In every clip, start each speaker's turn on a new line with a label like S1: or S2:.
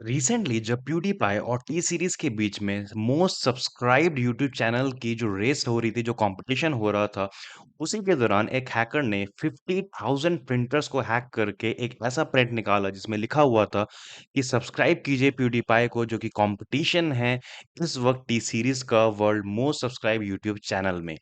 S1: Recently जब PewDiePie और T series के बीच में मोस्ट सब्सक्राइब्ड यूट्यूब चैनल की जो रेस हो रही थी, जो कंपटीशन हो रहा था, उसी के दौरान एक हैकर ने 50,000 प्रिंटर्स को हैक करके एक ऐसा प्रिंट निकाला जिसमें लिखा हुआ था कि सब्सक्राइब कीजिए प्यूडीपाई को, जो कि कंपटीशन है इस वक्त टी सीरीज का world most subscribe YouTube channel में।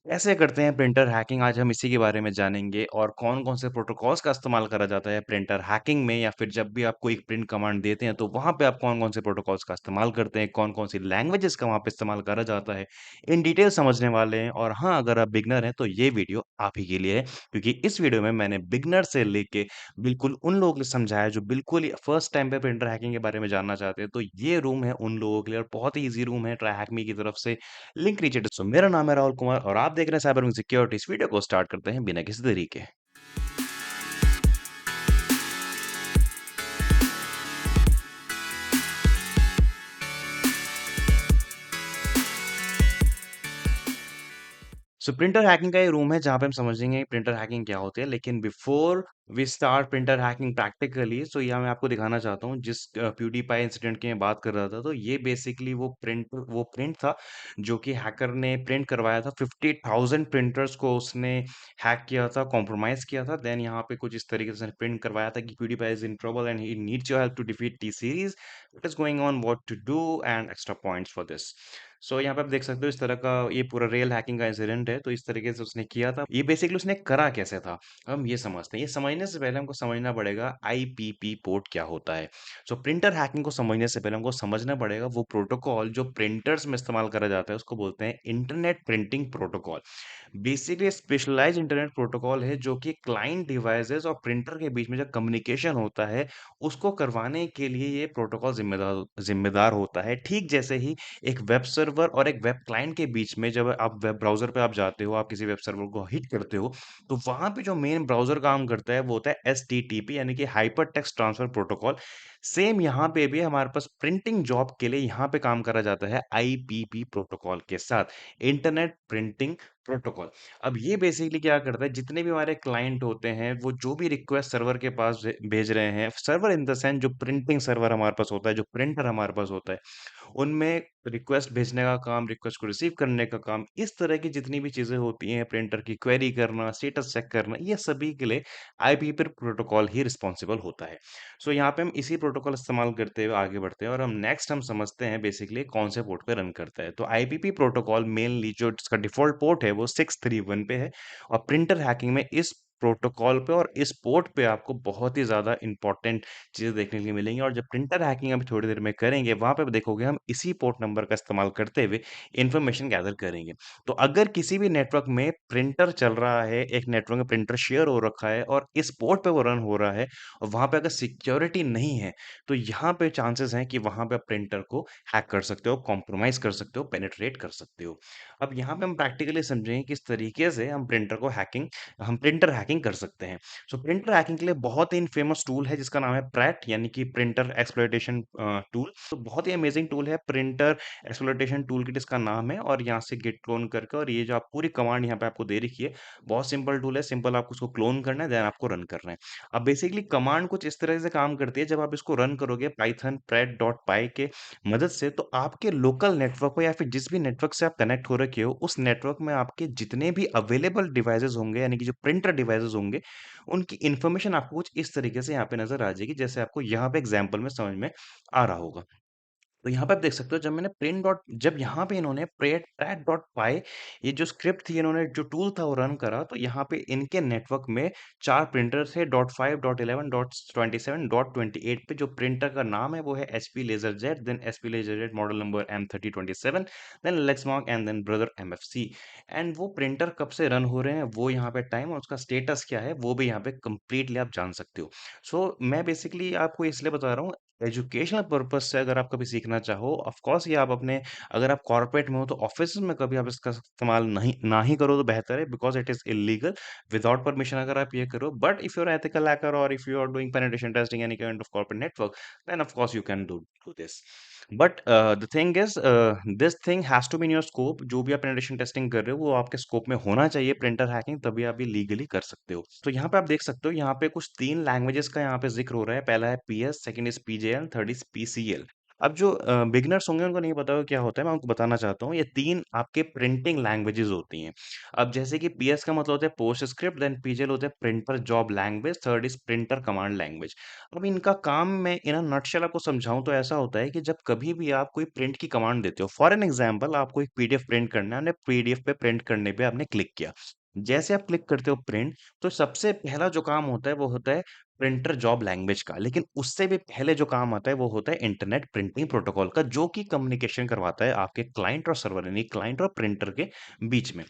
S1: कैसे करते हैं प्रिंटर हैकिंग? आज हम इसी के बारे में जानेंगे और कौन-कौन से प्रोटोकॉल्स का इस्तेमाल करा जाता है प्रिंटर हैकिंग में, या फिर जब भी आपको एक प्रिंट कमांड देते हैं तो वहाँ पे आप कौन-कौन से प्रोटोकॉल्स का इस्तेमाल करते हैं, कौन-कौन सी लैंग्वेजेस का वहाँ पे इस्तेमाल करा जाता है। इन डिटेल समझने वाले हैं, और हाँ, अगर आप बिगिनर हैं तो ये वीडियो आप ही के लिए है, क्योंकि इस वीडियो में मैंने बिगिनर से लेके बिल्कुल उन लोगों के लिए समझाया जो बिल्कुल ही फर्स्ट टाइम पे प्रिंटर हैकिंग के बारे में जानना चाहते हैं। तो ये रूम है उन लोगों के लिए, और बहुत ही ईज़ी रूम है ट्राई हैक मी की तरफ से। लिंक नीचे सो मेरा नाम है राहुल कुमार और आप देख रहे हैं साइबर विंग सिक्योरिटी। इस वीडियो को स्टार्ट करते हैं बिना किसी देरी के। सो प्रिंटर हैकिंग का ये रूम है जहाँ पे हम समझेंगे प्रिंटर हैकिंग क्या होती है। लेकिन before we start printer hacking practically, so यहाँ मैं आपको दिखाना चाहता हूँ जिस प्यूडीपाई इंसिडेंट की मैं बात कर रहा था। तो ये बेसिकली वो प्रिंट था जो कि हैकर ने प्रिंट करवाया था। 50,000 प्रिंटर्स को उसने हैक किया था, कॉम्प्रोमाइज किया था। देन यहाँ पे कुछ इस तरीके से प्रिंट करवाया था कि PewDiePie is in trouble and he needs your help to defeat T Series, what is going on, what to do, and extra points for this. So यहाँ पे आप देख सकते हो इस तरह का ये पूरा रियल हैकिंग का इंसिडेंट है। तो इस तरीके से उसने किया था। ये बेसिकली उसने करा कैसे था, हम ये समझते हैं। ये समझने से पहले हमको समझना पड़ेगा आईपीपी पोर्ट क्या होता है। सो प्रिंटर हैकिंग को समझने से पहले हमको समझना पड़ेगा वो प्रोटोकॉल जो प्रिंटर्स में इस्तेमाल करा जाता है, उसको बोलते हैं internet printing protocol. Basically specialised internet protocol है जो कि क्लाइंट डिवाइसेस और प्रिंटर के बीच में जो कम्युनिकेशन होता है, उसको करवाने के लिए ये प्रोटोकॉल जिम्मेदार जिम्मेदार होता है। ठीक जैसे ही एक वेब सर्वर और एक वेब क्लाइंट के बीच में, जब आप वेब ब्राउज़र पे आप जाते हो, आप किसी वेब सर्वर को हिट करते हो, तो वहाँ पे जो मेन ब्राउज़र काम करता है, वो होता है एचटीटीपी, यानी कि hyper text transfer protocol. Same यहाँ पे भी हमारे पास प्रिंटिंग जॉब के लिए यहाँ पे काम करा जाता है आईपीपी प्रोटोकॉल के साथ, इंटरनेट प्रिंटिंग प्रोटोकॉल। अब ये बेसिकली क्या करता है, जितने भी हमारे क्लाइंट होते हैं, वो जो भी रिक्वेस्ट सर्वर के पास भेज रहे हैं, सर्वर इन द सेंस जो प्रिंटिंग सर्वर हमारे पास होता है, जो प्रिंटर हमारे पास होता है, उनमें रिक्वेस्ट भेजने का काम, रिक्वेस्ट को रिसीव करने का काम, इस तरह की जितनी भी चीज़ें होती हैं, प्रिंटर की क्वेरी करना, स्टेटस चेक करना, ये सभी के लिए आईपीपी प्रोटोकॉल ही रिस्पॉन्सिबल होता है। सो यहाँ पे हम इसी प्रोटोकॉल इस्तेमाल करते हुए आगे बढ़ते हैं, और हम समझते हैं बेसिकली कौन से पोर्ट पे रन करता है। तो आईपीपी प्रोटोकॉल मेनली जो इसका डिफ़ॉल्ट पोर्ट है वो 631 पे है, और प्रिंटर हैकिंग में इस प्रोटोकॉल पे और इस पोर्ट पे आपको बहुत ही ज़्यादा इम्पोर्टेंट चीज़ें देखने के लिए मिलेंगी। और जब प्रिंटर हैकिंग अभी थोड़ी देर में करेंगे, वहाँ पे देखोगे हम इसी पोर्ट नंबर का इस्तेमाल करते हुए इन्फॉर्मेशन गैदर करेंगे। तो अगर किसी भी नेटवर्क में प्रिंटर चल रहा है, एक नेटवर्क में प्रिंटर शेयर हो रखा है और इस पोर्ट पे वो रन हो रहा है, और वहाँ पे अगर सिक्योरिटी नहीं है, तो यहाँ पे चांसेस हैं कि वहाँ पे आप प्रिंटर को हैक कर सकते हो, कॉम्प्रोमाइज़ कर सकते हो, पेनिट्रेट कर सकते हो। अब यहाँ पे हम प्रैक्टिकली समझेंगे किस तरीके से हम प्रिंटर हैकिंग कर सकते हैं। सो प्रिंटर हैकिंग के लिए बहुत ही फेमस टूल है जिसका नाम है प्रैट, यानी कि प्रिंटर एक्सप्लॉइटेशन टूल। तो बहुत ही अमेजिंग टूल है प्रिंटर एक्सप्लॉइटेशन टूल किट इसका नाम है, और यहाँ से गिट क्लोन करके, और ये जो आप पूरी कमांड यहाँ पे आपको दे रखी है, बहुत सिंपल टूल है। सिंपल आपको उसको क्लोन करना है, देन आपको रन करना है। अब बेसिकली कमांड कुछ इस तरह से काम करती है, जब आप इसको रन करोगे पाइथन प्रेट डॉट पाई के मदद से, तो आपके लोकल नेटवर्क हो या फिर जिस भी नेटवर्क से आप कनेक्ट हो रखे हो, उस नेटवर्क में आपके जितने भी अवेलेबल डिवाइसेस होंगे, यानी कि जो प्रिंटर डिवाइसेस होंगे, उनकी इन्फॉर्मेशन आपको कुछ इस तरीके से यहाँ पे नज़र आ जाएगी, जैसे आपको यहाँ पे एग्ज़ाम्पल में समझ में आ रहा होगा। तो यहाँ पे आप देख सकते हो, जब यहाँ पे इन्होंने प्रेट डॉट पाई, ये जो स्क्रिप्ट थी, इन्होंने जो टूल था वो रन करा, तो यहाँ पे इनके नेटवर्क में 4 प्रिंटर थे। डॉट 5, डॉट 11, डॉट 27, डॉट 28 पे जो प्रिंटर का नाम है वो है HP LaserJet, then HP LaserJet model number M3027, then Lexmark, and then Brother MFC. And वो प्रिंटर कब से रन हो रहे हैं, वो यहाँ पे टाइम और उसका स्टेटस क्या है, वो भी यहाँ पे कंप्लीटली आप जान सकते हो। सो मैं बेसिकली आपको इसलिए बता रहा हूँ, एजुकेशनल पर्पस से अगर आप कभी सीखना चाहो, ऑफ कोर्स ये आप अपने, अगर आप कॉर्पोरेट में हो तो ऑफिस में कभी आप इसका इस्तेमाल नहीं ना ही करो तो बेहतर है, because it is illegal without permission अगर आप ये करो। But if you are ethical hacker और if you are doing penetration testing any kind of corporate network, then of course you can do this. But the thing is, this thing has to be in your scope. जो भी आप penetration testing कर रहे हो वो आपके scope में होना चाहिए, प्रिंटर हैकिंग, तभी आप ये लीगली कर सकते हो। तो यहाँ पे आप देख सकते हो, यहाँ पे कुछ 3 लैंग्वेजेस का यहाँ पे जिक्र हो रहा है। पहला है PS, second is PJL, third is PCL. अब जो बिगिनर्स होंगे उनको नहीं पता होगा क्या होता है, मैं उनको बताना चाहता हूँ। ये 3 आपके प्रिंटिंग लैंग्वेजेज़ होती हैं। अब जैसे कि पीएस का मतलब होता है पोस्टस्क्रिप्ट, देन पीजेएल होता है printer job language, third is printer command language. अब इनका काम मैं इन अ नटशेल आपको समझाऊँ तो ऐसा होता है कि जब कभी भी आप कोई प्रिंट की कमांड देते हो, फॉर एन एग्ज़ाम्पल आपको एक पीडीएफ प्रिंट करना है, आपने पीडीएफ पे प्रिंट करने पे आपने क्लिक किया। जैसे आप क्लिक करते हो प्रिंट, तो सबसे पहला जो काम होता है वो होता है प्रिंटर जॉब लैंग्वेज का। लेकिन उससे भी पहले जो काम आता है वो होता है इंटरनेट प्रिंटिंग प्रोटोकॉल का, जो कि कम्युनिकेशन करवाता है आपके क्लाइंट और सर्वर यानी क्लाइंट और प्रिंटर के बीच में।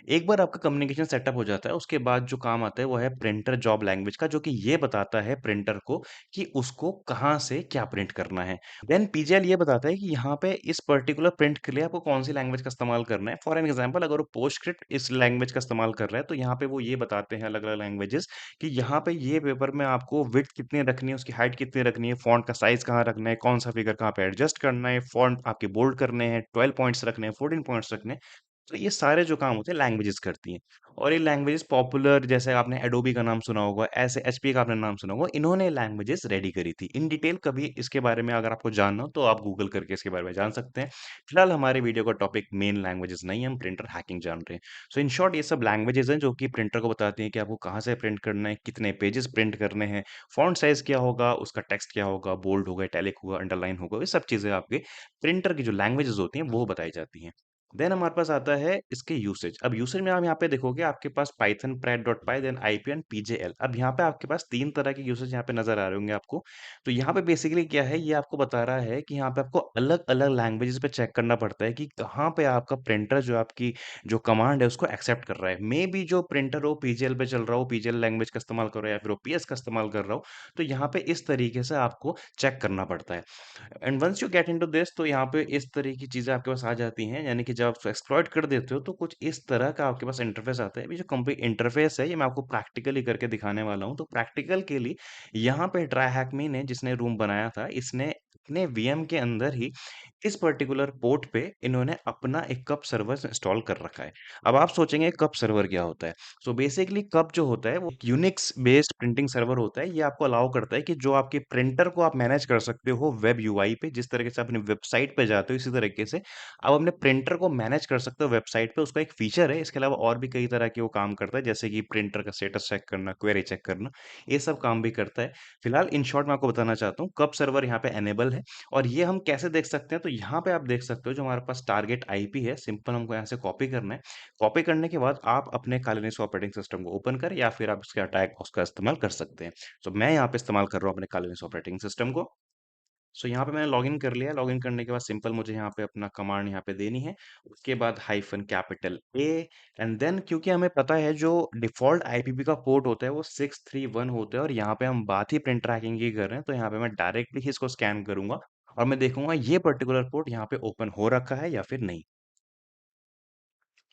S1: एक बार आपका कम्युनिकेशन सेटअप हो जाता है, उसके बाद जो काम आता है वो है प्रिंटर जॉब लैंग्वेज का, जो कि ये बताता है प्रिंटर को कि उसको कहाँ से क्या प्रिंट करना है। देन पीजीएल ये बताता है कि यहाँ पे इस पर्टिकुलर प्रिंट के लिए आपको कौन सी लैंग्वेज का इस्तेमाल करना है। फॉर एन एग्जांपल अगर वो पोस्टस्क्रिप्ट इस लैंग्वेज का इस्तेमाल कर रहा है, तो यहाँ पे वो ये बताते हैं अलग अलग लैंग्वेजेस कि यहाँ पे ये पेपर में आपको विड्थ कितनी रखनी है, उसकी हाइट कितनी रखनी है, फॉन्ट का साइज कहाँ रखना है, कौन सा फिगर कहाँ पे एडजस्ट करना है, फॉन्ट आपके बोल्ड करने हैं, 12 पॉइंट्स रखने हैं, 14 पॉइंट्स रखने हैं। तो ये सारे जो काम होते हैं लैंग्वेजेस करती हैं। और ये लैंग्वेजेस पॉपुलर, जैसे आपने एडोबी का नाम सुना होगा, ऐसे एचपी का आपने नाम सुना होगा, इन्होंने लैंग्वेजेस रेडी करी थी। इन डिटेल कभी इसके बारे में अगर आपको जानना हो तो आप गूगल करके इसके बारे में जान सकते हैं। फिलहाल हमारे वीडियो का टॉपिक मेन लैंग्वेजेस नहीं है, हम प्रिंटर हैकिंग जान रहे हैं। सो इन शॉर्ट ये सब लैंग्वेजेस हैं जो कि प्रिंटर को बताती हैं कि आपको कहाँ से प्रिंट करना है, कितने पेजेस प्रिंट करने हैं, फॉन्ट साइज क्या होगा, उसका टेक्स्ट क्या होगा, बोल्ड होगा, इटैलिक होगा, अंडरलाइन होगा, ये सब चीजें आपके प्रिंटर की जो लैंग्वेजेस होती हैं वो बताई जाती हैं। देन हमारे पास आता है इसके यूसेज। अब यूसेज में आप यहाँ पे देखोगे आपके पास पाइथन प्रेट डॉट पाई, देन आईपीएन पीजेएल। अब यहाँ पे आपके पास 3 तरह के यूसेज यहाँ पे नजर आ रहे होंगे आपको। तो यहाँ पे बेसिकली क्या है, ये आपको बता रहा है कि यहाँ पे आपको अलग अलग लैंग्वेजेस पे चेक करना पड़ता है कि कहाँ पे आपका प्रिंटर जो आपकी जो कमांड है उसको एक्सेप्ट कर रहा है। मे बी जो प्रिंटर हो पीजीएल पे चल रहा हो, पीजीएल लैंग्वेज का इस्तेमाल कर रहा है, या फिर वो पीएस का इस्तेमाल कर रहा हो। तो यहाँ पे इस तरीके से आपको चेक करना पड़ता है। And once you get into this, तो यहाँ पे इस तरह की चीजें आपके पास आ जाती हैं, यानी कि जब आप एक्सप्लॉइट कर देते हो तो कुछ इस तरह का आपके पास इंटरफेस आता है। अभी जो कंप्लीट इंटरफेस है ये मैं आपको प्रैक्टिकली करके दिखाने वाला हूँ। तो प्रैक्टिकल के लिए यहाँ पे ट्राई हैकमी ने, जिसने रूम बनाया था, इसने अपने वीएम के अंदर ही इस पर्टिकुलर पोर्ट पे इन्होंने अपना एक कप सर्वर इंस्टॉल कर रखा है। अब आप सोचेंगे कप सर्वर क्या होता है। सो बेसिकली कप जो होता है वो यूनिक्स बेस्ड प्रिंटिंग सर्वर होता है। ये आपको अलाउ करता है कि जो आपके प्रिंटर को आप मैनेज कर सकते हो वेब यूआई पे, जिस तरीके से अपनी वेबसाइट पे जाते हो इसी तरीके से आप अपने प्रिंटर को मैनेज कर सकते हो वेबसाइट पे। उसका एक फीचर है। इसके अलावा और भी कई तरह के वो काम करता है, जैसे कि प्रिंटर का स्टेटस चेक करना, क्वेरी चेक करना, ये सब काम भी करता है। फिलहाल इन शॉर्ट मैं आपको बताना चाहता हूँ कप सर्वर यहाँ पे एनेबल है। और ये हम कैसे देख सकते हैं, तो यहाँ पे आप देख सकते हो जो हमारे पास टारगेट आईपी है, सिंपल हमको यहाँ से कॉपी करना है। कॉपी करने के बाद आप अपने कालिनिस ऑपरेटिंग सिस्टम को ओपन कर, या फिर आप इसके अटैक उसका इस्तेमाल कर सकते हैं। तो मैं यहाँ पे इस्तेमाल कर रहा हूँ अपने कालिनिस ऑपरेटिंग सिस्टम को। सो यहाँ पे मैंने लॉगिन कर लिया। लॉगिन करने के बाद सिंपल मुझे यहाँ पे अपना कमांड यहाँ पे देनी है। उसके बाद hyphen capital A, and then क्योंकि हमें पता है जो डिफॉल्ट आईपीपी का पोर्ट होता है वो 631 होता है, और यहाँ पे हम बात ही प्रिंट ट्रैकिंग की कर रहे हैं, तो यहाँ पे मैं डायरेक्टली ही इसको स्कैन करूंगा और मैं देखूंगा ये पर्टिकुलर पोर्ट यहाँ पे ओपन हो रखा है या फिर नहीं।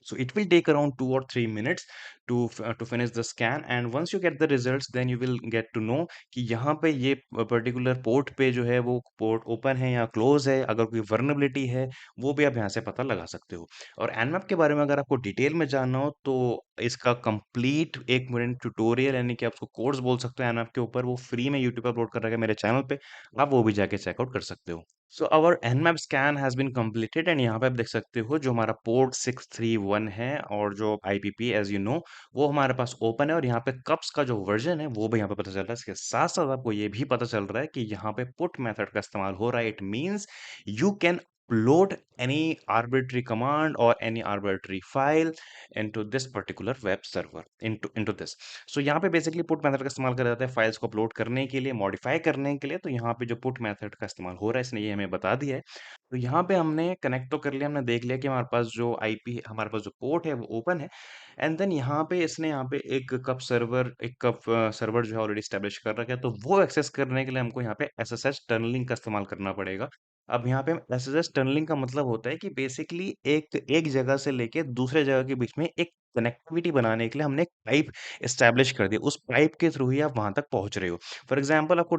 S1: So it will take around 2 or 3 minutes to finish the scan, and once you get the results then you will get to know कि यहाँ पे ये पर्टिकुलर पोर्ट पे जो है वो पोर्ट ओपन है या क्लोज है। अगर कोई वर्नेबिलिटी है वो भी आप यहाँ से पता लगा सकते हो। और एनमैप के बारे में अगर आपको डिटेल में जानना हो तो इसका कंप्लीट 1 मिनट ट्यूटोरियल, यानी कि आप उसको कोर्स बोल सकते हो एनमैप के ऊपर, वो फ्री में यूट्यूब पर अपलोड कर रखा है मेरे चैनल पे। आप वो भी जाके चेकआउट कर सकते हो। So our nmap scan has been completed, and यहाँ पे आप देख सकते हो जो हमारा पोर्ट 631 है और जो आईपीपी एज यू नो वो हमारे पास ओपन है, और यहाँ पे कप्स का जो वर्जन है वो भी यहाँ पे पता चल रहा है। इसके साथ साथ आपको ये भी पता चल रहा है कि यहाँ पे पुट मेथड का इस्तेमाल हो रहा है। It means you can upload any arbitrary command or any arbitrary file into this particular web server, into this। सो यहाँ पे बेसिकली पुट मेथड का इस्तेमाल करा जाता है फाइल्स को अपलोड करने के लिए, मॉडिफाई करने के लिए। तो यहाँ पे जो पुट मेथड का इस्तेमाल हो रहा है इसने ये हमें बता दिया है। तो यहाँ पे हमने कनेक्ट तो कर लिया, हमने देख लिया कि हमारे पास जो आईपी हमारे पास जो पोर्ट है वो ओपन है। एंड देन यहाँ पे इसने यहाँ पे एक कप सर्वर जो है ऑलरेडी स्टेब्लिश कर रखा है। तो वो एक्सेस करने के लिए हमको यहाँ पे एसएसएच टनलिंग का इस्तेमाल करना पड़ेगा। अब यहाँ पे एसएसएच टनलिंग का मतलब होता है कि बेसिकली एक एक जगह से लेके दूसरे जगह के बीच में एक कनेक्टिविटी बनाने के लिए हमने एक पाइप एस्टैब्लिश कर दिया। उस पाइप के थ्रू ही आप वहाँ तक पहुँच रहे हो। फॉर एग्ज़ाम्पल आपको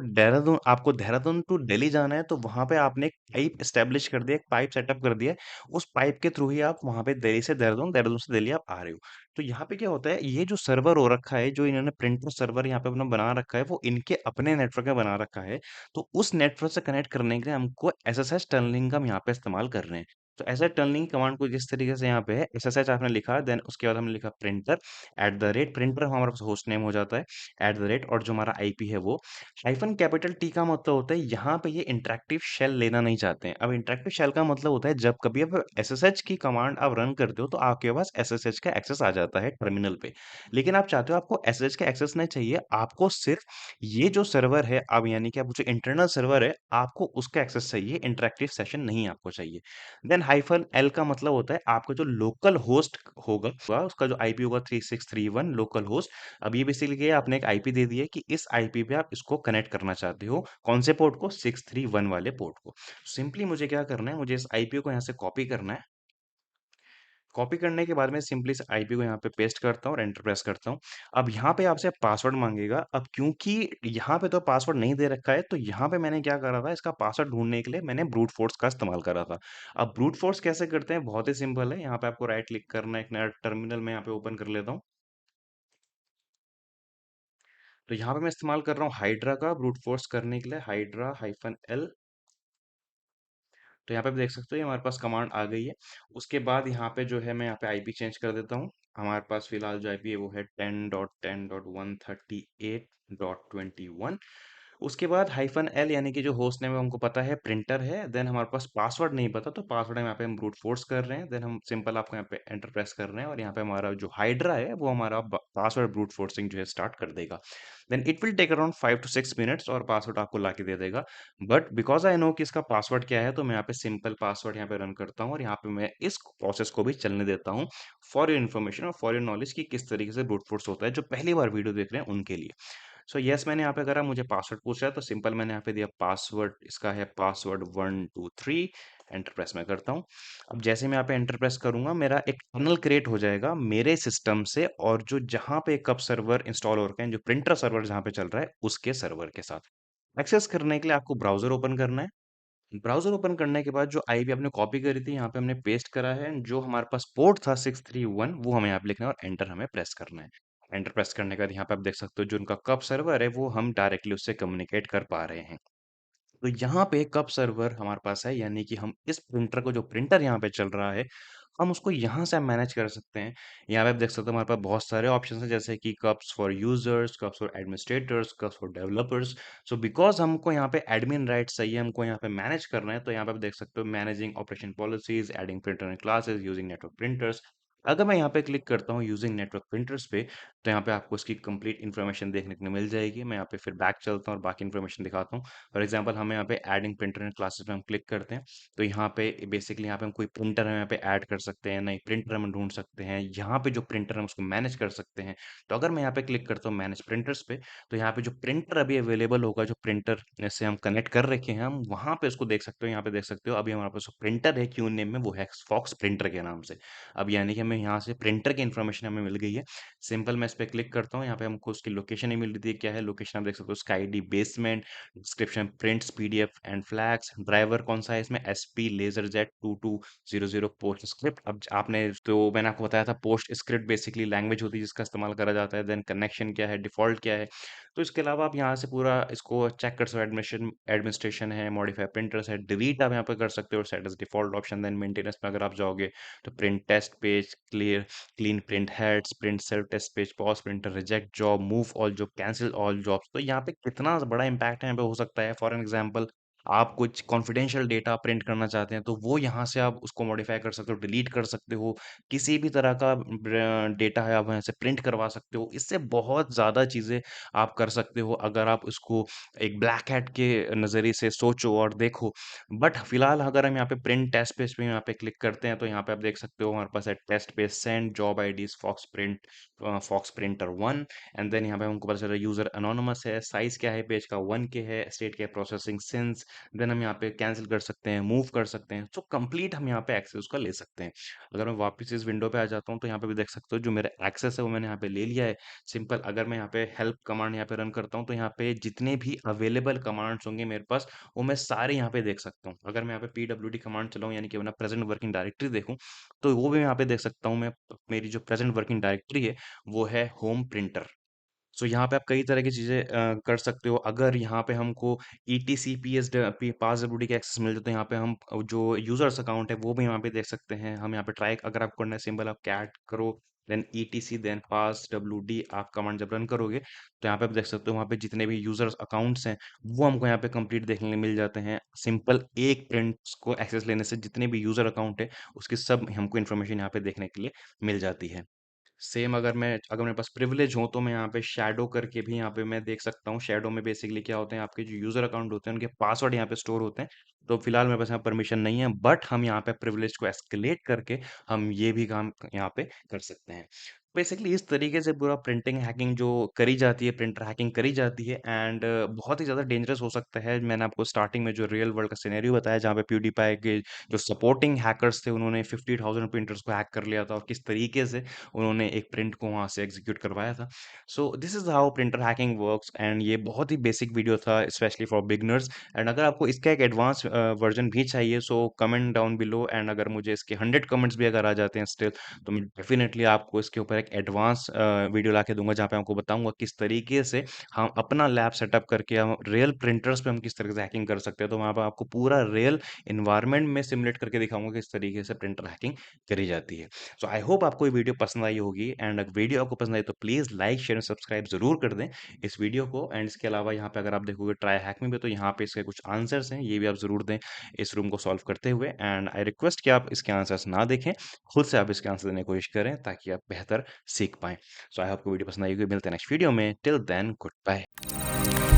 S1: देहरादून टू दिल्ली जाना है, तो वहाँ पे आपने एक पाइप एस्टैब्लिश कर दिया, एक पाइप सेटअप कर दिया है। उस पाइप के थ्रू ही आप वहाँ पे दिल्ली से देहरादून, देहरादून से दिल्ली आप आ रहे हो। तो यहाँ पे क्या होता है, ये जो सर्वर हो रखा है, जो इन्होंने प्रिंटर सर्वर यहाँ पे अपना बना रखा है, वो इनके अपने नेटवर्क में बना रखा है। तो उस नेटवर्क से कनेक्ट करने के लिए हमको एसएसएच टनलिंग का हम यहाँ पे इस्तेमाल कर रहे हैं। तो एसएसएच टनलिंग कमांड को जिस तरीके से यहाँ पे है, एसएसएच आपने लिखा, देन उसके बाद हमने लिखा printer, at the rate, printer हमारे पास होस्ट नेम हो जाता है, एट द रेट, और जो हमारा आईपी है वो हाइफन कैपिटल टी का मतलब होता है यहाँ पे ये इंटरेक्टिव शेल लेना नहीं चाहते हैं। अब इंटरेक्टिव शेल का मतलब होता है जब कभी आप एसएसएच की कमांड आप रन करते हो, तो आपके पास एसएसएच का एक्सेस आ जाता है टर्मिनल पे। लेकिन आप चाहते हो आपको एसएसएच का एक्सेस नहीं चाहिए, आपको सिर्फ ये जो सर्वर है, अब यानी कि आप जो इंटरनल सर्वर है, आपको उसका एक्सेस चाहिए, इंटरेक्टिव सेशन नहीं आपको चाहिए। देन हाइफन एल का मतलब होता है आपका जो लोकल होस्ट होगा, उसका जो आईपी होगा 3631 लोकल होस्ट। अब ये बेसिकली क्या है, आपने एक आईपी दे दी है कि इस आईपी पे आप इसको कनेक्ट करना चाहते हो, कौन से पोर्ट को, 631 वाले पोर्ट को। सिंपली मुझे क्या करना है, मुझे इस आईपी को यहाँ से कॉपी करना है। कॉपी करने के बाद में सिंपली इस आईपी को यहाँ पे पेस्ट करता हूँ और एंटर प्रेस करता हूँ। अब यहाँ पे आपसे पासवर्ड मांगेगा। अब क्योंकि यहाँ पे तो पासवर्ड नहीं दे रखा है, तो यहाँ पे मैंने क्या करा था, इसका पासवर्ड ढूंढने के लिए मैंने ब्रूट फोर्स का इस्तेमाल करा था। अब ब्रूट फोर्स कैसे करते हैं, बहुत ही सिंपल है। यहाँ पे आपको राइट क्लिक करना है, एक नया टर्मिनल में यहाँ पे ओपन कर लेता हूँ। तो यहाँ पे मैं इस्तेमाल कर रहा हूँ हाइड्रा का ब्रूट फोर्स करने के लिए, हाइड्रा हाइफन एल। तो यहाँ पे भी देख सकते हो, ये हमारे पास कमांड आ गई है। उसके बाद यहाँ पे जो है, मैं यहाँ पे आईपी चेंज कर देता हूँ। हमारे पास फिलहाल जो आईपी है वो है 10.10.138.21। उसके बाद हाइफन एल, यानी कि जो होस्ट नेम है हमको पता है प्रिंटर है। देन हमारे पास पासवर्ड नहीं पता, तो पासवर्ड हम यहाँ पे हम ब्रूट फोर्स कर रहे हैं। देन हम सिंपल आपको यहाँ पे एंटर प्रेस कर रहे हैं, और यहाँ पे हमारा जो हाइड्रा है वो हमारा पासवर्ड ब्रूट फोर्सिंग जो है स्टार्ट कर देगा। Then it will take around 5 to 6 minutes, और पासवर्ड आपको ला के दे देगा। बट बिकॉज आई नो कि इसका पासवर्ड क्या है, तो मैं यहाँ पे सिंपल पासवर्ड यहाँ पे रन करता हूँ, और यहाँ पे मैं इस प्रोसेस को भी चलने देता हूँ, फॉर योर इन्फॉर्मेशन और फॉर योर नॉलेज, कि किस तरीके से ब्रूट फोर्स होता है, जो पहली बार वीडियो देख रहे हैं उनके लिए। सो यस, मैंने यहाँ पे करा, मुझे पासवर्ड पूछ रहा है, तो सिंपल मैंने यहाँ पे दिया पासवर्ड, इसका है पासवर्ड 123। एंटर प्रेस मैं करता हूँ। अब जैसे मैं यहाँ पे एंटर प्रेस करूंगा, मेरा एक टनल क्रिएट हो जाएगा मेरे सिस्टम से, और जो जहाँ पे कब सर्वर इंस्टॉल हो रखे हैं, जो प्रिंटर सर्वर जहाँ पे चल रहा है, उसके सर्वर के साथ एक्सेस करने के लिए आपको ब्राउजर ओपन करना है। ब्राउज़र ओपन करने के बाद जो आईपी आपने कॉपी करी थी, यहाँ पे हमने पेस्ट करा है। जो हमारे पास पोर्ट था 631, वो हमें यहाँ पे लिखना है, और एंटर हमें प्रेस करना है। एंटर प्रेस करने के बाद यहाँ पे आप देख सकते हो, जो उनका कब सर्वर है, वो हम डायरेक्टली उससे कम्युनिकेट कर पा रहे हैं। तो यहाँ पे कब सर्वर हमारे पास है, यानी कि हम इस प्रिंटर को, जो प्रिंटर यहाँ पे चल रहा है, हम उसको यहाँ से मैनेज कर सकते हैं। यहाँ पे आप देख सकते हो, हमारे पास बहुत सारे ऑप्शन हैं, जैसे कि cups for users, cups for administrators, cups for developers. So because हमको यहाँ पे एडमिन राइट्स चाहिए, हमको यहाँ पे मैनेज करना है, तो यहाँ पे आप देख सकते हो, managing operation policies, adding printer and classes, using network printers. अगर मैं यहाँ पे क्लिक करता हूँ यूजिंग नेटवर्क प्रिंटर्स पे, तो यहाँ पे आपको इसकी कंप्लीट इन्फॉर्मेशन देखने को मिल जाएगी। मैं यहाँ पे फिर बैक चलता हूँ और बाकी इन्फॉर्मेशन दिखाता हूँ। फॉर एग्जांपल, हमें यहाँ पे एडिंग प्रिंटर एंड क्लासेस पे हम क्लिक करते हैं, तो यहाँ पे बेसिकली यहाँ पे हम कोई प्रिंटर हम यहाँ पे ऐड कर सकते हैं, नई प्रिंटर हम ढूंढ सकते हैं, यहाँ पे जो प्रिंटर हम उसको मैनेज कर सकते हैं। तो अगर मैं यहाँ पे क्लिक करता हूँ मैनेज प्रिंटर्स पे, तो यहाँ पे जो प्रिंटर अभी अवेलेबल होगा, जो प्रिंटर से हम कनेक्ट कर रखे हैं, हम वहाँ पे उसको देख सकते हो। यहाँ पे देख सकते हो, अभी हमारे पास प्रिंटर है क्यू नेम में, वो है फॉक्स प्रिंटर के नाम से। अब यानी कि हमें यहाँ से प्रिंटर की इन्फॉर्मेशन हमें मिल गई है। सिंपल मैं इस पे क्लिक करता हूँ, यहाँ पे हमको उसकी लोकेशन ही मिल रही है। क्या है लोकेशन, आप देख सकते हो, sky D basement, description prints PDF and flags, driver कौन सा है इसमें, SP laser jet 2200 PostScript. अब आपने तो मैंने आपको बताया था, पोस्ट स्क्रिप्ट बेसिकली लैंग्वेज होती है जिसका इस्तेमाल करा जाता है। देन कनेक्शन क्या है, डिफॉल्ट क्या है। तो इसके अलावा आप यहाँ से पूरा इसको चेक कर सकते हो, एडमिशन एडमिनिस्ट्रेशन है, मॉडिफाई प्रिंटर्स है, डिलीट आप यहाँ पे कर सकते हो, set as default option. Then maintenance में अगर आप जाओगे, तो print test page, clear clean print heads, print self test page, pause printer, reject job, move all job, cancel all jobs. तो यहाँ पे कितना बड़ा इंपैक्ट यहाँ पे हो सकता है। फॉर एग्जांपल, आप कुछ कॉन्फिडेंशियल डेटा प्रिंट करना चाहते हैं, तो वो यहाँ से आप उसको मॉडिफाई कर सकते हो, डिलीट कर सकते हो। किसी भी तरह का डेटा है, आप यहाँ से प्रिंट करवा सकते हो। इससे बहुत ज़्यादा चीज़ें आप कर सकते हो, अगर आप इसको एक ब्लैक हैट के नज़रिए से सोचो और देखो। बट फिलहाल अगर हम यहाँ पे प्रिंट टेस्ट पेज पे यहाँ पे क्लिक करते हैं, तो यहाँ पे आप देख सकते हो, हमारे पास है test page send, job IDs fox printer 1। And then यहाँ पे हमको पता चला यूजर अनोनिमस है, साइज क्या है पेज का, 1 के है, स्टेट क्या है, प्रोसेसिंग सिंस, देन हम यहाँ पे कैंसिल कर सकते हैं, मूव कर सकते हैं, सो कंप्लीट हम यहाँ पे एक्सेस उसका ले सकते हैं। अगर मैं वापस इस विंडो पे आ जाता हूँ तो यहाँ पे भी देख सकते हो जो मेरा एक्सेस है वो मैंने यहाँ पे ले लिया है। सिंपल अगर मैं यहाँ पे हेल्प कमांड यहाँ पे रन करता हूँ तो यहाँ पे जितने भी अवेलेबल कमांड्स होंगे मेरे पास वो मैं सारे यहाँ पे देख सकता हूँ। अगर मैं यहाँ पे पीडब्ल्यूडी कमांड चलाऊँ यानी कि अपना प्रेजेंट वर्किंग डायरेक्टरी देखूँ तो वो भी यहाँ पे देख सकता हूँ मैं। मेरी जो प्रेजेंट वर्किंग डायरेक्टरी है वो है होम प्रिंटर। सो यहाँ पे आप कई तरह की चीज़ें कर सकते हो। अगर यहाँ पे हमको ईटीसीपीएस पासवर्ड का एक्सेस मिल जाए तो यहाँ पे हम जो यूजर्स अकाउंट है वो भी यहाँ पे देख सकते हैं। हम यहाँ पे ट्राई अगर आपको करना है सिंपल आप कैट करो then ETC then pass WD आप कमांड जब रन करोगे तो यहाँ पे आप देख सकते हो वहाँ पे जितने भी यूजर्स अकाउंट्स हैं वो हमको यहाँ पे कंप्लीट देखने को मिल जाते हैं। सिंपल एक प्रिंट को एक्सेस लेने से जितने भी यूजर अकाउंट है उसकी सब हमको इन्फॉर्मेशन यहाँ पे देखने के लिए मिल जाती है। सेम अगर मेरे पास प्रिविलेज हो तो मैं यहाँ पे शैडो करके भी यहाँ पे मैं देख सकता हूँ। शैडो में बेसिकली क्या होते हैं आपके जो यूजर अकाउंट होते हैं उनके पासवर्ड यहाँ पे स्टोर होते हैं। तो फिलहाल मेरे पास यहाँ परमिशन नहीं है बट हम यहाँ पे प्रिविलेज को एस्केलेट करके हम ये भी काम यहाँ पे कर सकते हैं। बेसिकली इस तरीके से पूरा प्रिंटिंग हैकिंग जो करी जाती है प्रिंटर हैकिंग करी जाती है एंड बहुत ही ज़्यादा डेंजरस हो सकता है। मैंने आपको स्टार्टिंग में जो रियल वर्ल्ड का सिनेरियो बताया जहाँ पे प्यूडीपाई के जो सपोर्टिंग हैकर्स थे उन्होंने 50,000 प्रिंटर्स को हैक कर लिया था और किस तरीके से उन्होंने एक प्रिंट को वहाँ से एग्जीक्यूट करवाया था। So this is how printer hacking works and ये बहुत ही बेसिक वीडियो था स्पेशली फॉर बिगनर्स। एंड अगर आपको इसका एक एडवांस वर्जन भी चाहिए so comment down below and अगर मुझे इसके 100 कमेंट्स भी अगर आ जाते हैं स्टिल तो मैं डेफिनेटली आपको इसके ऊपर एक एडवांस वीडियो ला के दूंगा जहाँ पे आपको बताऊंगा किस तरीके से हम अपना लैब सेटअप करके हम रियल प्रिंटर्स पे हम किस तरीके से हैकिंग कर सकते हैं। तो वहाँ पे आपको पूरा रियल इन्वायरमेंट में सिमुलेट करके दिखाऊंगा किस तरीके से प्रिंटर हैकिंग करी जाती है। सो आई होप आपको ये वीडियो पसंद आई होगी एंड अगर वीडियो आपको पसंद आई तो प्लीज़ लाइक शेयर सब्सक्राइब जरूर कर दें इस वीडियो को। एंड इसके अलावा यहाँ पे अगर आप देखोगे ट्राई हैक में भी तो यहाँ पे इसके कुछ आंसर्स हैं ये भी आप जरूर दें इस रूम को सॉल्व करते हुए। एंड आई रिक्वेस्ट कि आप इसके आंसर्स ना देखें खुद से आप इसके आंसर देने की कोशिश करें ताकि आप बेहतर सीख पाएं। सो आई होप आपको वीडियो पसंद आई होगी। मिलते हैं नेक्स्ट वीडियो में। Till then good bye.